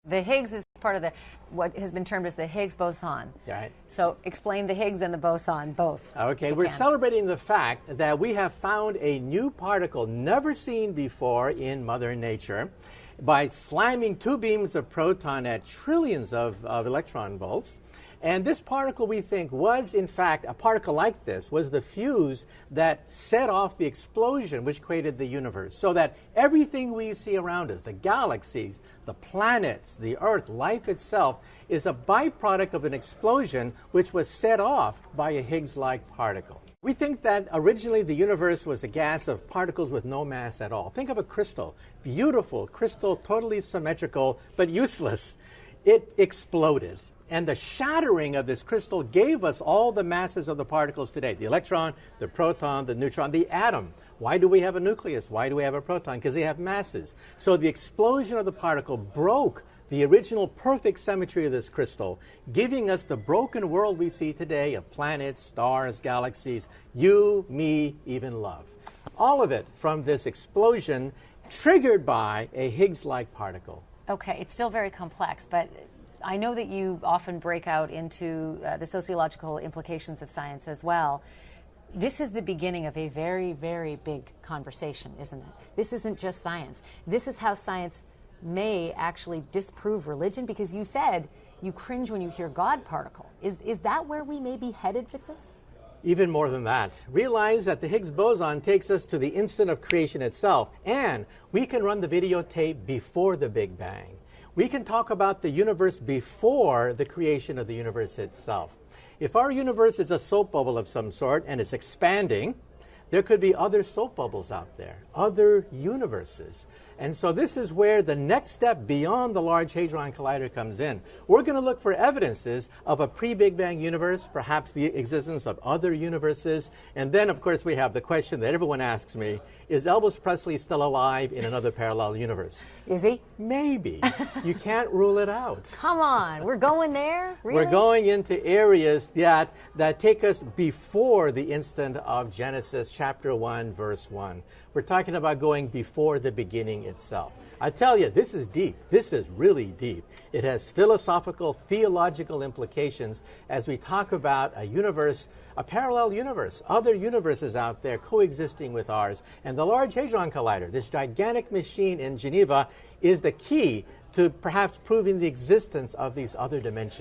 The Higgs is part of what has been termed as the Higgs boson. Right. So explain the Higgs and the boson, both. Okay, we're celebrating the fact that we have found a new particle never seen before in Mother Nature by slamming two beams of proton at trillions of electron volts. And this particle, we think, was in fact, a particle like this was the fuse that set off the explosion which created the universe. So that everything we see around us, the galaxies, the planets, the Earth, life itself, is a byproduct of an explosion which was set off by a Higgs-like particle. We think that originally the universe was a gas of particles with no mass at all. Think of a crystal, beautiful crystal, totally symmetrical, but useless. It exploded. And the shattering of this crystal gave us all the masses of the particles today. The electron, the proton, the neutron, the atom. Why do we have a nucleus? Why do we have a proton? Because they have masses. So the explosion of the particle broke the original perfect symmetry of this crystal, giving us the broken world we see today of planets, stars, galaxies, you, me, even love. All of it from this explosion triggered by a Higgs-like particle. Okay, it's still very complex, but I know that you often break out into the sociological implications of science as well. This is the beginning of a very, very big conversation, isn't it? This isn't just science. This is how science may actually disprove religion, because you said you cringe when you hear God particle. Is that where we may be headed with this? Even more than that. Realize that the Higgs boson takes us to the instant of creation itself, and we can run the videotape before the Big Bang. We can talk about the universe before the creation of the universe itself. If our universe is a soap bubble of some sort and it's expanding, there could be other soap bubbles out there, other universes. And so this is where the next step beyond the Large Hadron Collider comes in. We're going to look for evidences of a pre-Big Bang universe, perhaps the existence of other universes. And then, of course, we have the question that everyone asks me, is Elvis Presley still alive in another parallel universe? Is he? Maybe. You can't rule it out. Come on, we're going there? Really? We're going into areas that take us before the instant of Genesis chapter 1, verse 1. We're talking about going before the beginning itself. I tell you, this is deep. This is really deep. It has philosophical, theological implications as we talk about a universe, a parallel universe, other universes out there coexisting with ours. And the Large Hadron Collider, this gigantic machine in Geneva, is the key to perhaps proving the existence of these other dimensions.